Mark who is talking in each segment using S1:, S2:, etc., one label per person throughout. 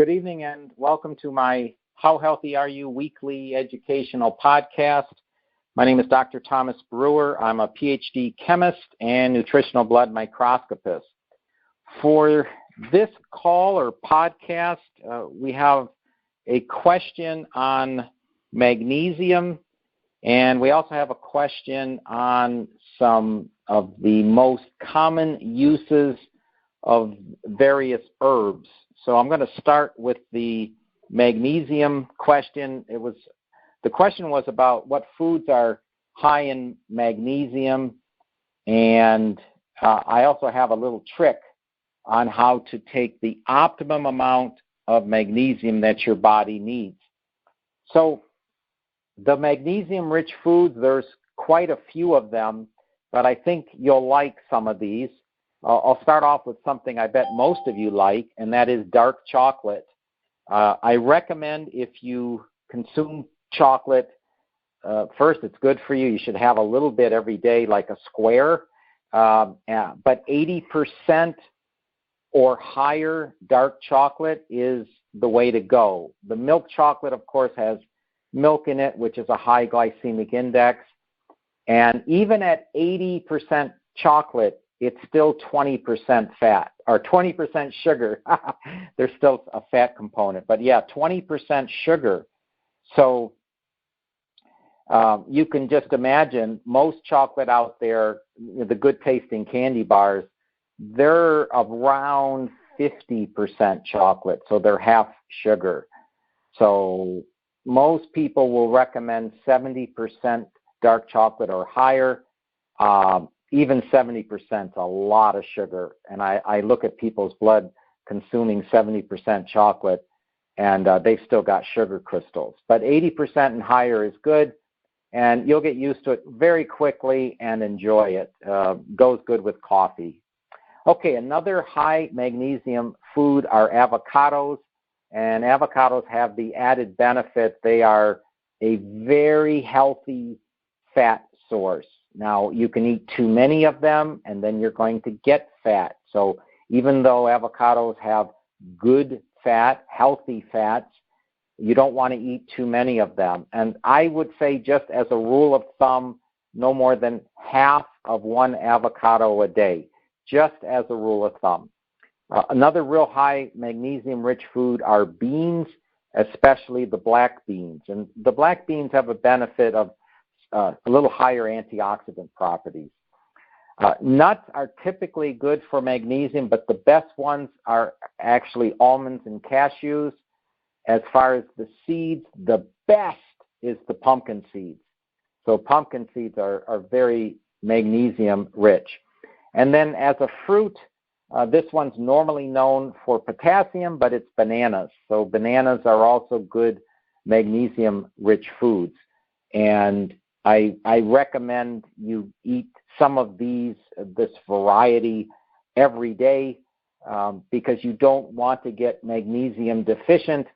S1: Good evening and welcome to my How Healthy Are You weekly educational podcast. My name is Dr. Thomas Brewer. I'm a PhD chemist and nutritional blood microscopist. For this call or podcast, we have a question on magnesium, and we also have a question on some of the most common uses of various herbs. So I'm going to start with the magnesium question. The question was about what foods are high in magnesium, and I also have a little trick on how to take the optimum amount of magnesium that your body needs. So the magnesium-rich foods, there's quite a few of them, but I think you'll like some of these. I'll start off with something I bet most of you like, and that is dark chocolate. I recommend if you consume chocolate, first, it's good for you. You should have a little bit every day, like a square. But 80% or higher dark chocolate is the way to go. The milk chocolate, of course, has milk in it, which is a high glycemic index. And even at 80% chocolate, it's still 20% fat, or 20% sugar. There's still a fat component. But yeah, 20% sugar. So you can just imagine most chocolate out there, the good tasting candy bars, they're around 50% chocolate, so they're half sugar. So most people will recommend 70% dark chocolate or higher. Even 70% is a lot of sugar. And I look at people's blood consuming 70% chocolate, and they've still got sugar crystals. But 80% and higher is good, and you'll get used to it very quickly and enjoy it. Goes good with coffee. Okay, another high magnesium food are avocados, and avocados have the added benefit they are a very healthy fat source. Now, you can eat too many of them, and then you're going to get fat. So even though avocados have good fat, healthy fats, you don't want to eat too many of them. And I would say, just as a rule of thumb, no more than half of one avocado a day, just as a rule of thumb. Another real high magnesium-rich food are beans, especially the black beans. And the black beans have a benefit of a little higher antioxidant properties. Nuts are typically good for magnesium, but the best ones are actually almonds and cashews. As far as the seeds, the best is the pumpkin seeds. So pumpkin seeds are very magnesium rich. And then as a fruit, this one's normally known for potassium, but it's bananas. So bananas are also good magnesium-rich foods. And I recommend you eat some of this variety every day because you don't want to get magnesium deficient,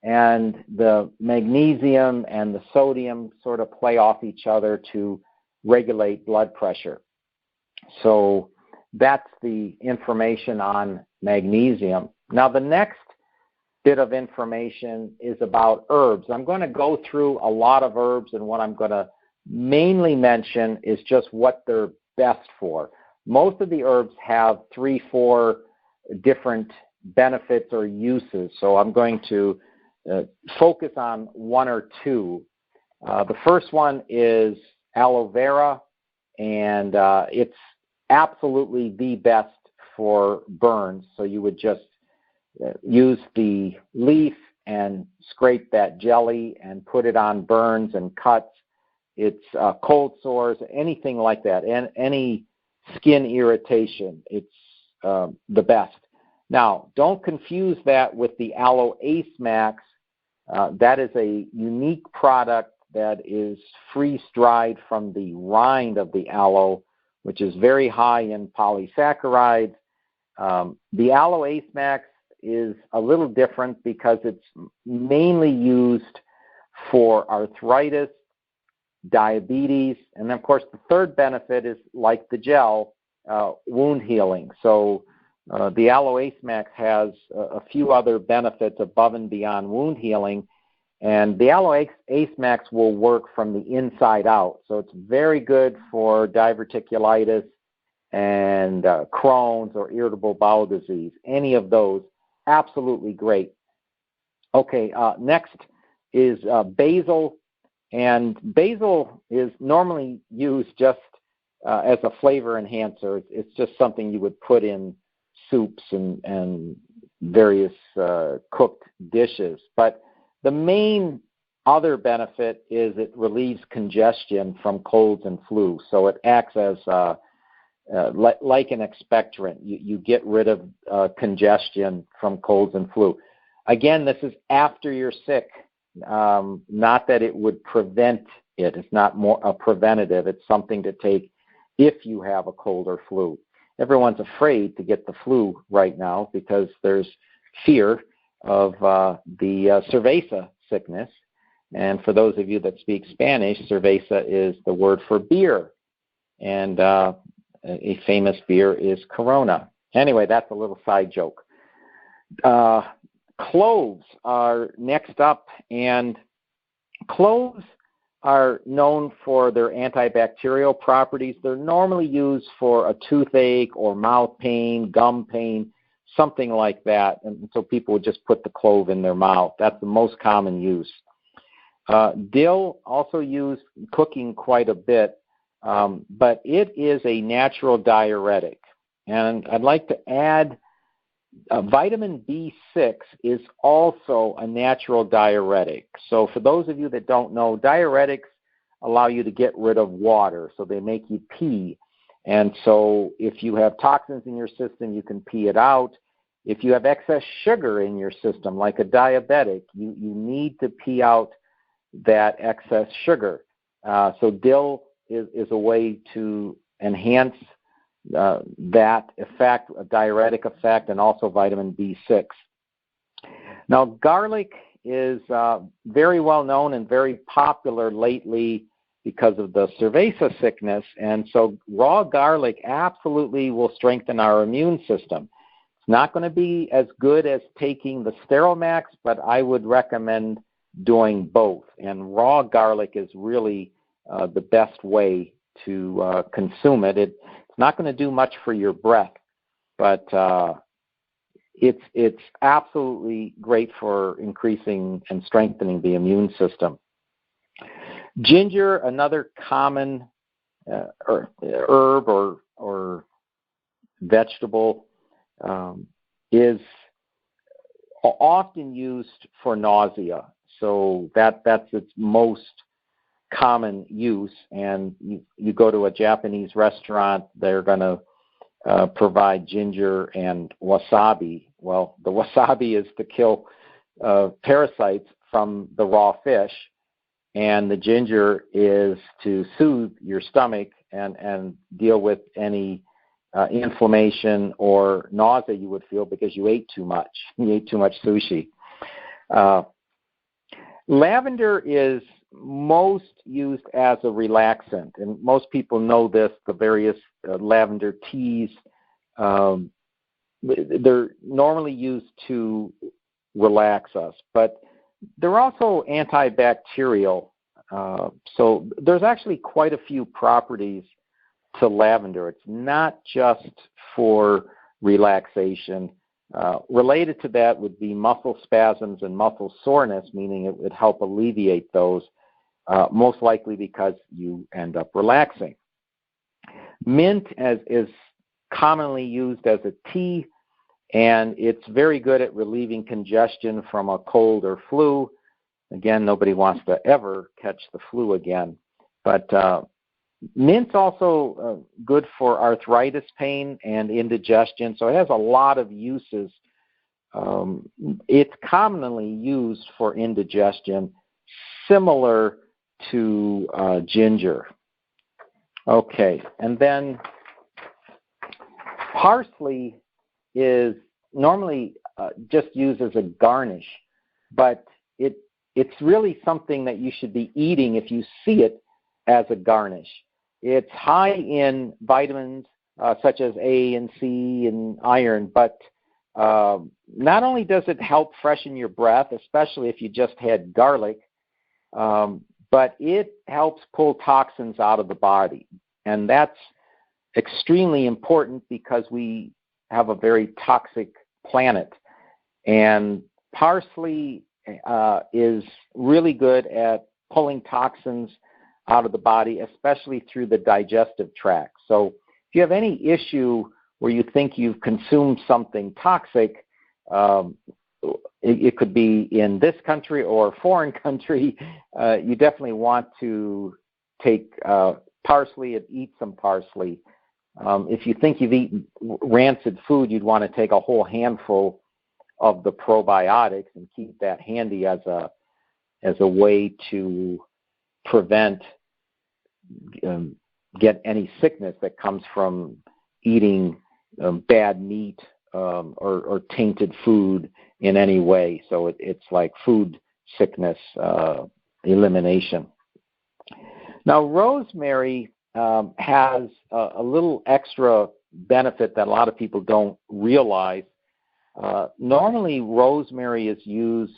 S1: and the magnesium and the sodium sort of play off each other to regulate blood pressure. So that's the information on magnesium. Now, the next bit of information is about herbs. I'm going to go through a lot of herbs, and what I'm going to mainly mention is just what they're best for. Most of the herbs have 3-4 different benefits or uses, so I'm going to focus on one or two. The first one is aloe vera, and it's absolutely the best for burns. So you would just use the leaf and scrape that jelly and put it on burns and cuts. It's cold sores, anything like that, and any skin irritation. It's the best. Now, don't confuse that with the Aloe Ace Max. That is a unique product that is freeze-dried from the rind of the aloe, which is very high in polysaccharides. The Aloe Ace Max is a little different because it's mainly used for arthritis, diabetes, and of course the third benefit is, like the gel, wound healing. So the Aloe Ace Max has a few other benefits above and beyond wound healing, and the Aloe Ace Max will work from the inside out. So it's very good for diverticulitis and Crohn's or irritable bowel disease. Any of those, absolutely great. Okay, next is basil, and basil is normally used just as a flavor enhancer. It's just something you would put in soups and various cooked dishes. But the main other benefit is it relieves congestion from colds and flu. So it acts as like an expectorant. You get rid of congestion from colds and flu. Again, this is after you're sick, not that it would prevent it. It's not more a preventative. It's something to take if you have a cold or flu. Everyone's afraid to get the flu right now because there's fear of the cerveza sickness. And for those of you that speak Spanish, cerveza is the word for beer. And a famous beer is Corona. Anyway, that's a little side joke. Cloves are next up, and cloves are known for their antibacterial properties. They're normally used for a toothache or mouth pain, gum pain, something like that. And so people would just put the clove in their mouth. That's the most common use. Dill, also used in cooking quite a bit, but it is a natural diuretic. And I'd like to add vitamin B6 is also a natural diuretic. So for those of you that don't know, diuretics allow you to get rid of water, so they make you pee. And so if you have toxins in your system, you can pee it out. If you have excess sugar in your system, like a diabetic, you need to pee out that excess sugar. So dill is a way to enhance that effect, a diuretic effect, and also vitamin B6. Now, garlic is very well known and very popular lately because of the cerveza sickness, and so raw garlic absolutely will strengthen our immune system. It's not going to be as good as taking the Steromax, but I would recommend doing both, and raw garlic is really the best way to consume it. It's not going to do much for your breath, but it's absolutely great for increasing and strengthening the immune system. Ginger, another common herb or vegetable, is often used for nausea. So that's its most common use. And you go to a Japanese restaurant, they're going to provide ginger and wasabi. Well, the wasabi is to kill parasites from the raw fish, and the ginger is to soothe your stomach and deal with any inflammation or nausea you would feel because you ate too much. You ate too much sushi. Lavender is most used as a relaxant, and most people know this, the various lavender teas. They're normally used to relax us, but they're also antibacterial. So there's actually quite a few properties to lavender. It's not just for relaxation. Related to that would be muscle spasms and muscle soreness, meaning it would help alleviate those, most likely because you end up relaxing. Mint is commonly used as a tea, and it's very good at relieving congestion from a cold or flu. Again, nobody wants to ever catch the flu again. But mint's also good for arthritis pain and indigestion, so it has a lot of uses. It's commonly used for indigestion, similar to ginger. Okay, and then parsley is normally just used as a garnish, but it's really something that you should be eating if you see it as a garnish. It's high in vitamins such as A and C and iron, but not only does it help freshen your breath, especially if you just had garlic, but it helps pull toxins out of the body. And that's extremely important because we have a very toxic planet. And parsley is really good at pulling toxins out of the body, especially through the digestive tract. So if you have any issue where you think you've consumed something toxic, it could be in this country or a foreign country, you definitely want to take parsley and eat some parsley. If you think you've eaten rancid food, you'd want to take a whole handful of the probiotics and keep that handy as a way to prevent get any sickness that comes from eating bad meat or tainted food in any way. So it's like food sickness elimination. Now, rosemary has a little extra benefit that a lot of people don't realize. Normally, rosemary is used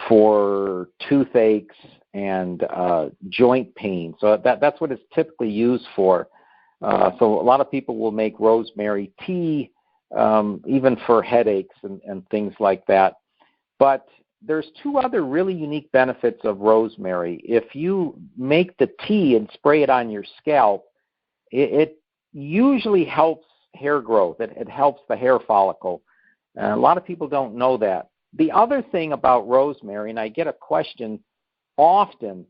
S1: for toothaches and joint pain. So that's what it's typically used for. So a lot of people will make rosemary tea, even for headaches and things like that. But there's two other really unique benefits of rosemary. If you make the tea and spray it on your scalp, it usually helps hair growth. It helps the hair follicle. A lot of people don't know that. The other thing about rosemary, and I get a question often,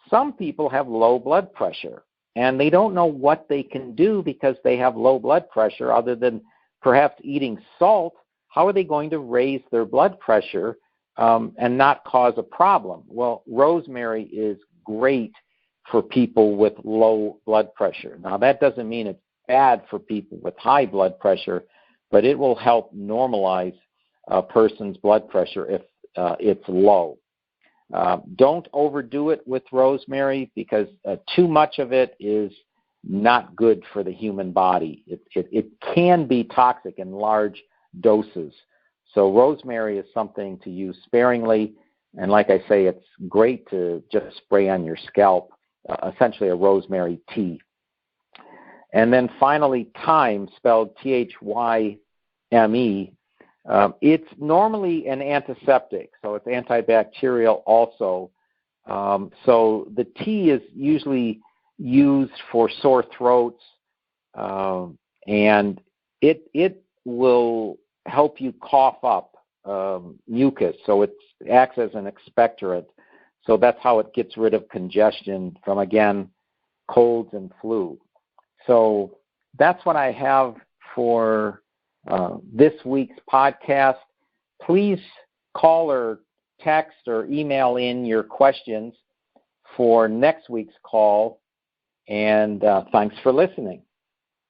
S1: some people have low blood pressure, and they don't know what they can do because they have low blood pressure other than perhaps eating salt. How are they going to raise their blood pressure and not cause a problem? Well, rosemary is great for people with low blood pressure. Now, that doesn't mean it's bad for people with high blood pressure, but it will help normalize a person's blood pressure if it's low. Don't overdo it with rosemary because too much of it is not good for the human body. It can be toxic in large doses. So rosemary is something to use sparingly. And like I say, it's great to just spray on your scalp, essentially a rosemary tea. And then finally, thyme, spelled Thyme. It's normally an antiseptic, so it's antibacterial also. So the tea is usually used for sore throats, and it will help you cough up mucus. So it acts as an expectorant. So that's how it gets rid of congestion from, again, colds and flu. So that's what I have for this week's podcast. Please call or text or email in your questions for next week's call. And thanks for listening.